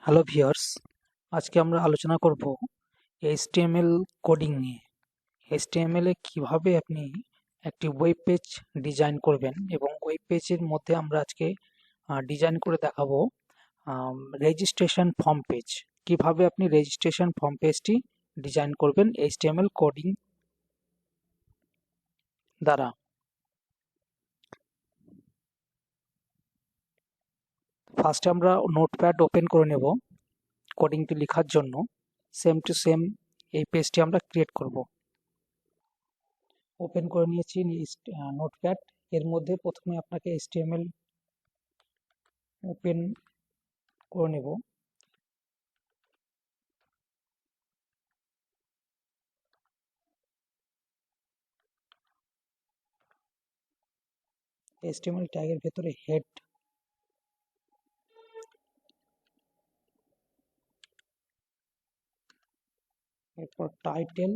Hello viewers, আজকে আমরা আলোচনা করব এইচটিএমএল কোডিং নিয়ে। এইচটিএমএল এ কিভাবে আপনি একটি ওয়েব পেজ ডিজাইন করবেন এবং ওয়েব পেজের মধ্যে আমরা আজকে ডিজাইন করে দেখাবো রেজিস্ট্রেশন ফর্ম পেজ। কিভাবে আপনি রেজিস্ট্রেশন ফর্ম পেজটি ডিজাইন করবেন এইচটিএমএল কোডিং দ্বারা। ফার্স্টে আমরা নোটপ্যাড ওপেন করে নেব কোডিংটি লেখার জন্য। সেম টু সেম এই পেজটি আমরা ক্রিয়েট করব। ওপেন করে নিয়েছি নোটপ্যাড। এর মধ্যে প্রথমে আপনাকে এইচটিএমএল ওপেন করে নেব। এইচটিএমএল ট্যাগের ভেতরে হেড, এরপর টাইটেল,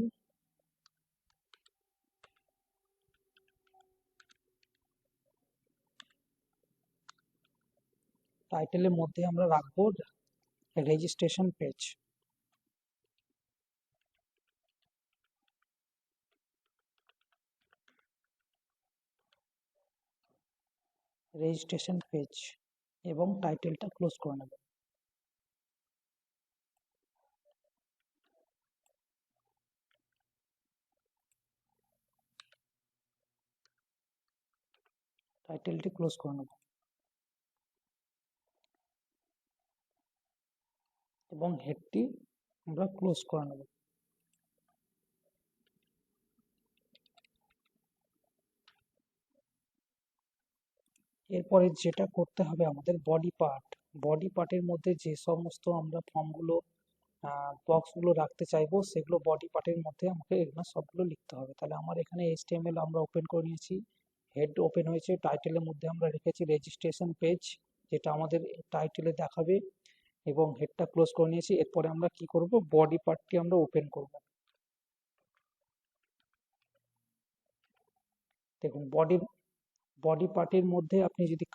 টাইটেলের মধ্যে আমরা রাখবো রেজিস্ট্রেশন পেজ। রেজিস্ট্রেশন পেজ এবং টাইটেলটা ক্লোজ করে নেব। টাইটেলটি ক্লোজ করে নেব এবং হেডটি আমরা ক্লোজ করে নেব। এরপরে যেটা করতে হবে আমাদের বডি পার্টের মধ্যে যে সমস্ত আমরা ফর্মগুলো বক্সগুলো রাখতে চাইবো সেগুলো বডি পার্টের মধ্যে আমাকে এগুলো সবগুলো লিখতে হবে। তাহলে আমার এখানে এইচটিএমএল আমরা ওপেন করে নিয়েছি, হেড ওপেন হয়েছে, টাইটেলের মধ্যে আমরা রেখেছি রেজিস্ট্রেশন পেজ, যেটা আমাদের টাইটেলে দেখাবে, এবং হেডটা ক্লোজ করে নিয়েছি। এরপরে আমরা কি করব, বডি পার্টটি আমরা ওপেন করব। দেখুন বডি পার্টের মধ্যে আপনি যদি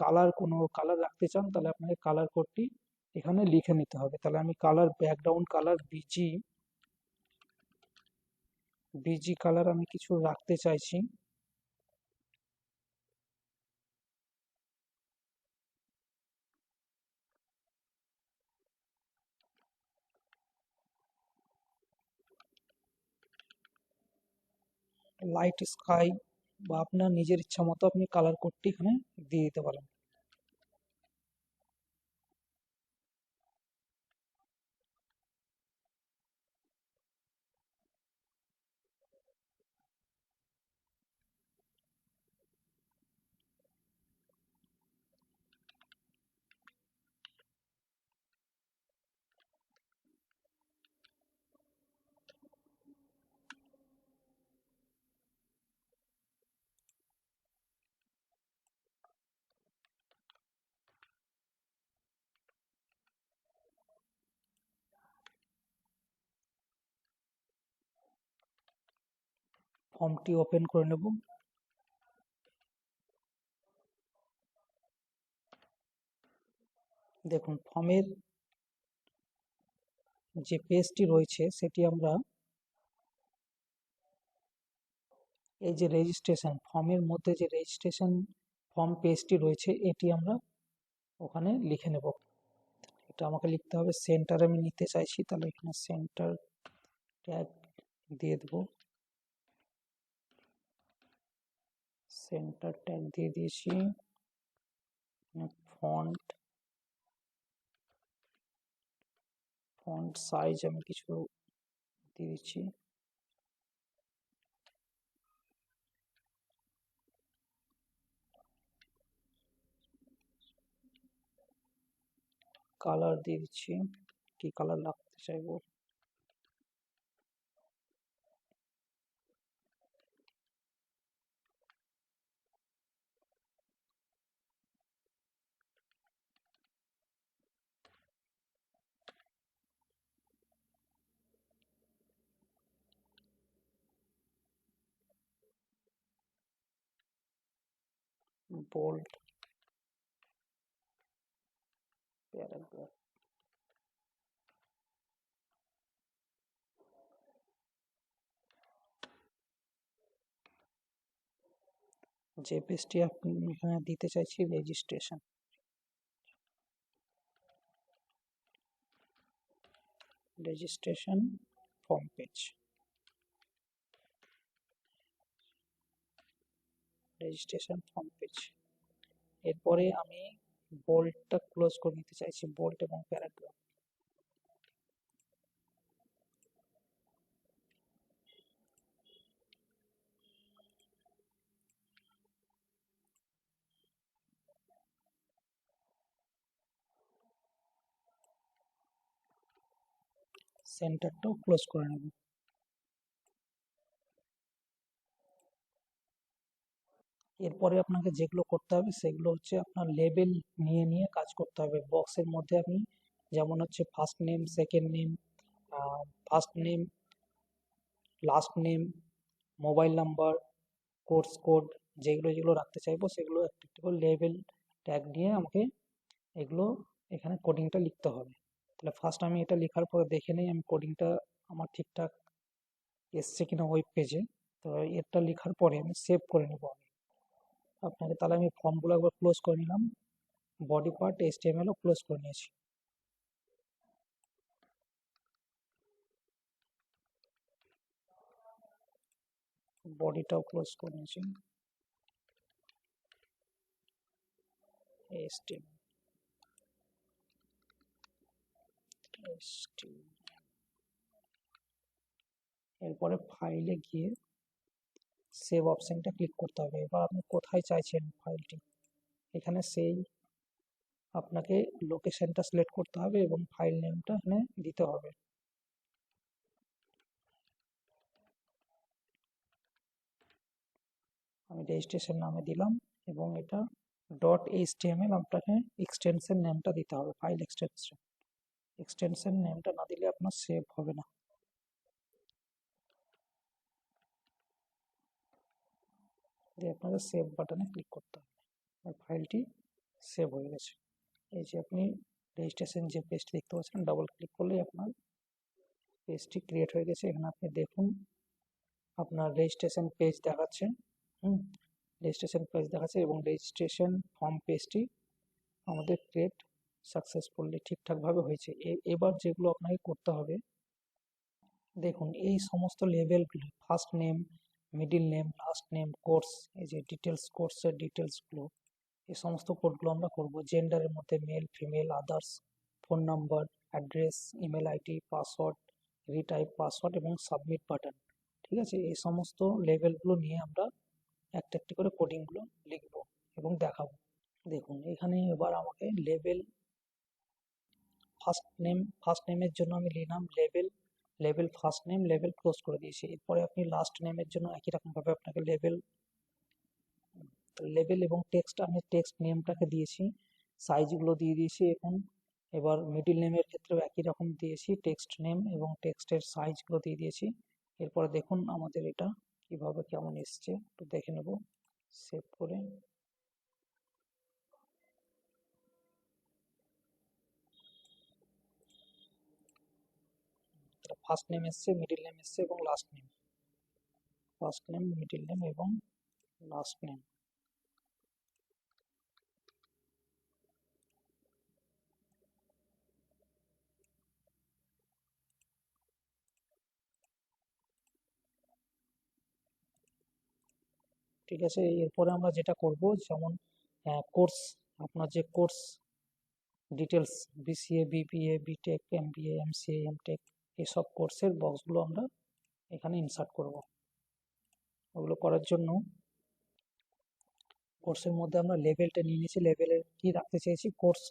কোনো কালার রাখতে চান তাহলে আপনাকে কালার কোডটি এখানে লিখে নিতে হবে। তাহলে আমি colour, background colour busy colour আমি কিছু রাখতে চাইছি। লাইট স্কাই বা আপনার নিজের ইচ্ছা মতো আপনি কালার কোডটি এখানে দিয়ে দিতে পারেন। ফর্মটি ওপেন করে নেব। দেখুন ফর্মের যে পেজটি রয়েছে সেটি আমরা এই যে রেজিস্ট্রেশন ফর্মের মধ্যে যে রেজিস্ট্রেশন ফর্ম পেজটি রয়েছে এটি আমরা ওখানে লিখে নেব। এটা আমাকে লিখতে হবে, সেন্টার আমি নিতে চাইছি, তাহলে এখানে সেন্টার ট্যাগ দিয়ে দেব। সেন্টার ট্যাগ দিয়ে দিয়েছি। ফন্ট সাইজ আমি কিছু দিয়ে দিচ্ছি। কালার দিয়ে দিচ্ছি, কি কালার রাখতে চাইবো। বোল্ড, প্যারাগ্রাফ, যে পেজটি আপনি এখানে দিতে চাইছি, রেজিস্ট্রেশন ফর্ম পেজ, এরপরে আমি বোল্ডটা ক্লোজ করে নিতে চাইছি, বোল্ড এবং প্যারাগ্রাফ। সেন্টারটাও ক্লোজ করে নেব। এরপরে আপনাকে যেগুলো করতে হবে সেগুলো হচ্ছে আপনার লেবেল নিয়ে নিয়ে কাজ করতে হবে। বক্সের মধ্যে আপনি যেমন হচ্ছে first name, second name, first name, last name, mobile number, course code, যেগুলো যেগুলো রাখতে চাইবো সেগুলো একটা একটা করে লেবেল ট্যাগ নিয়ে আমাকে এগুলো এখানে কোডিংটা লিখতে হবে। তাহলে ফার্স্ট আমি এটা লেখার পরে দেখে নিই আমি কোডিংটা আমার ঠিকঠাক এসছে কিনা ওয়েব পেজে। তো এটা লেখার পরে আমি সেভ করে নেব আমি আপনাকে। তাহলে আমি ফর্মগুলো একবার ক্লোজ করে নিলাম, বডি পার্ট HTML ও ক্লোজ করে নিয়েছি, বডিটাও ক্লোজ করে নিয়েছি, HTML। এরপরে ফাইলে গিয়ে সেভ অপশনটা ক্লিক করতে হবে। এবার আপনি কোথায় চাইছেন ফাইলটি, এখানে সেই আপনাকে লোকেশনটা সিলেক্ট করতে হবে এবং ফাইল নেমটা এখানে দিতে হবে। আমি রেজিস্ট্রেশন নামে দিলাম এবং এটা .html আপনাকে এক্সটেনশন নেমটা দিতে হবে, ফাইল এক্সটেনশন নেমটা না দিলে আপনার সেভ হবে না। দিয়ে আপনাকে সেভ বাটনে ক্লিক করতে হবে, আর ফাইলটি সেভ হয়ে গেছে। এই যে আপনি রেজিস্ট্রেশন যে পেজটি দেখতে পাচ্ছেন, ডাবল ক্লিক করলেই আপনার পেজটি ক্রিয়েট হয়ে গেছে। এখানে আপনি দেখুন আপনার রেজিস্ট্রেশন পেজ দেখাচ্ছে, রেজিস্ট্রেশন পেজ দেখাচ্ছে এবং রেজিস্ট্রেশন ফর্ম পেজটি আমাদের ক্রিয়েট সাকসেসফুলি ঠিকঠাকভাবে হয়েছে। এবার যেগুলো আপনাকে করতে হবে, দেখুন এই সমস্ত লেভেলগুলো first name, middle name, last name, course, এই যে ডিটেলস, কোর্সের ডিটেলসগুলো, এই সমস্ত কোডগুলো আমরা করব। জেন্ডারের মধ্যে male, female, others, phone number, address, email ID, password, retype password এবং সাবমিট বাটন। ঠিক আছে, এই সমস্ত লেভেলগুলো নিয়ে আমরা একটা একটা করে কোডিংগুলো লিখব এবং দেখাবো। দেখুন এখানে এবার আমাকে লেভেল ফার্স্ট নেমের জন্য আমি নিলাম level first name, level close করে দিয়েছি। এরপরে আপনি লাস্ট নেমের জন্য একই রকম ভাবে আপনাকে লেভেল এবং টেক্সট, আমি টেক্সট নেমটাকে দিয়েছি, সাইজগুলো দিয়ে দিয়েছি। এবার মিডিল নেমের ক্ষেত্রেও একই রকম দিয়েছি, টেক্সট নেম এবং টেক্সটের সাইজগুলো দিয়ে দিয়েছি। এরপরে দেখুন আমাদের এটা কিভাবে কেমন এসছে একটু দেখে নেব সেভ করে। ফার্স্ট নেম এসছে, মিডিল নেম এসছে এবং last name, first name, middle name এবং লাস্ট নেম। ঠিক আছে, এরপরে আমরা যেটা করব, যেমন কোর্স, আপনার যে course details, BCA, BBA, BTech, MBA, MCA, MTech, এসব কোর্সের বক্সগুলো আমরা এখানে ইনসার্ট করব। ওগুলো করার জন্য কোর্সের মধ্যে আমরা লেভেলটা নিয়ে নিয়েছি, লেভেলের কি রাখতে চেয়েছি, কোর্স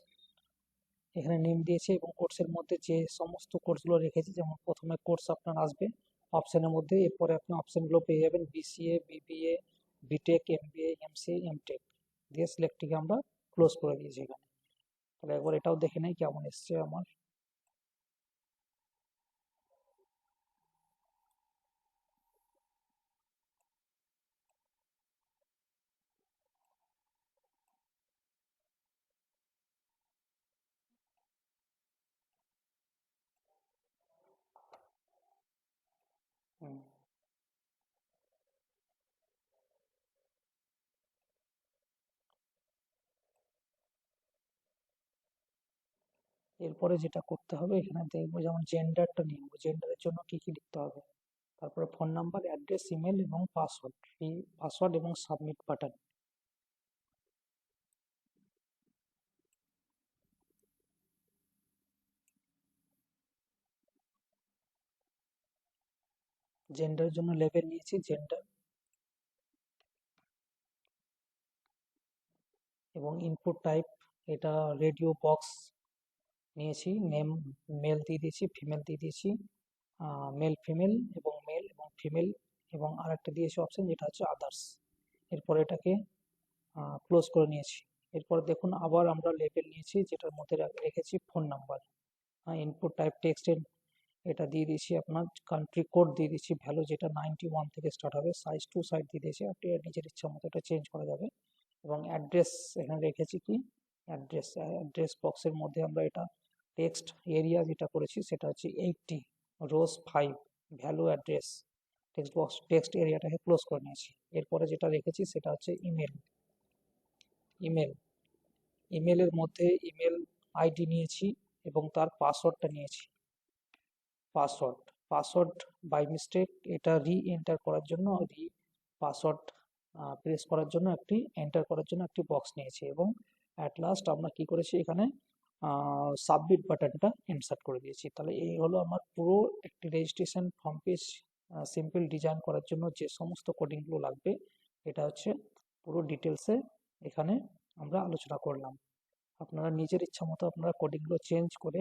এখানে নেম দিয়েছি এবং কোর্সের মধ্যে যে সমস্ত কোর্সগুলো রেখেছি, যেমন প্রথমে কোর্স আপনার আসবে অপশনের মধ্যে, এরপরে আপনি অপশনগুলো পেয়ে যাবেন BCA, BBA, BTech, MBA, MCA, MTech, দিয়ে সিলেক্টটিকে আমরা ক্লোজ করে দিয়েছি এখানে। তাহলে একবার এটাও দেখে নেই কেমন এসছে আমার। হুম, এরপরে যেটা করতে হবে এখানে দেখবো যেমন জেন্ডারটা নিয়ে নেবো, জেন্ডারের জন্য কি কি লিখতে হবে, তারপরে ফোন নাম্বার, অ্যাড্রেস, ইমেল এবং পাসওয়ার্ড, এই পাসওয়ার্ড এবং সাবমিট বাটন। জেন্ডারের জন্য লেবেল নিয়েছি জেন্ডার, এবং ইনপুট টাইপ এটা রেডিও বক্স নিয়েছি, নেম মেল দিয়ে দিয়েছি, ফিমেল দিয়ে দিয়েছি, মেল ফিমেল এবং ফিমেল, এবং আরেকটা দিয়েছি অপশন যেটা হচ্ছে আদার্স। এরপর এটাকে ক্লোজ করে নিয়েছি। এরপর দেখুন আবার আমরা লেবেল নিয়েছি যেটার মধ্যে রেখেছি ফোন নাম্বার, ইনপুট টাইপ টেক্সটের এটা দিয়ে দিয়েছি, আপনার কান্ট্রি কোড দিয়ে দিয়েছি ভ্যালু যেটা 91 থেকে স্টার্ট হবে, সাইজ টু সাইড দিয়ে দিয়েছি, আপনি নিজের ইচ্ছা মতো এটা চেঞ্জ করা যাবে। এবং অ্যাড্রেস এখানে রেখেছি কি অ্যাড্রেস বক্সের মধ্যে আমরা এটা টেক্সট এরিয়া যেটা করেছি সেটা হচ্ছে 80 rows 5 value address, text box text এরিয়াটাকে ক্লোজ করে নিয়েছি। এরপরে যেটা রেখেছি সেটা হচ্ছে ইমেল, ইমেল ইমেলের মধ্যে ইমেল আইডি নিয়েছি এবং তার পাসওয়ার্ডটা নিয়েছি, পাসওয়ার্ড পাসওয়ার্ড বাই মিস্টেক এটা এন্টার করার জন্য পাসওয়ার্ড প্রেস করার জন্য এন্টার করার জন্য একটি বক্স নিয়েছি, এবং অ্যাট লাস্ট আমরা কি করেছি এখানে সাবমিট বাটনটা ইনসার্ট করে দিয়েছি। তাহলে এই হলো আমার পুরো একটি registration form page simple design করার জন্য যে সমস্ত কোডিংগুলো লাগবে, এটা হচ্ছে পুরো ডিটেলসে এখানে আমরা আলোচনা করলাম। আপনারা নিজের ইচ্ছা মতো আপনারা কোডিংগুলো চেঞ্জ করে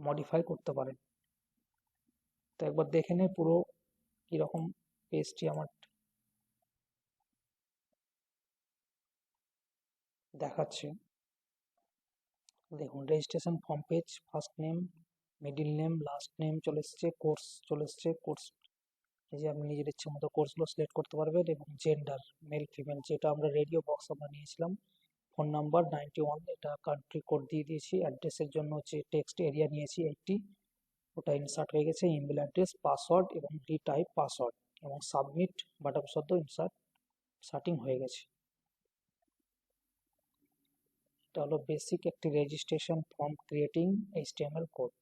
মডিফাই করতে পারেন। তো একবার দেখে নে পুরো কিরকম পেজটি আমার দেখাচ্ছে। দেখুন registration form page, first name, middle name, last name চলে এসছে, কোর্স চলে এসছে, কোর্স এই যে আপনি নিজের ইচ্ছে মতো কোর্সগুলো সিলেক্ট করতে পারবেন, এবং জেন্ডার মেল ফিমেল যেটা আমরা রেডিও বক্স আমরা নিয়েছিলাম, ফোন নাম্বার 91 এটা কান্ট্রি কোড দিয়ে দিয়েছি, অ্যাড্রেসের জন্য হচ্ছে টেক্সট এরিয়া নিয়েছি 80 ওটা ইনসার্ট হয়ে গেছে, ইমেল অ্যাড্রেস, পাসওয়ার্ড এবং টাইপ পাসওয়ার্ড, এবং সাবমিট বাটন সদ্য সার্টিং হয়ে গেছে। এটা হলো বেসিক একটি registration form creating HTML code.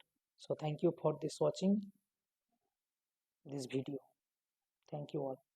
So thank you for this watching this video. Thank you all.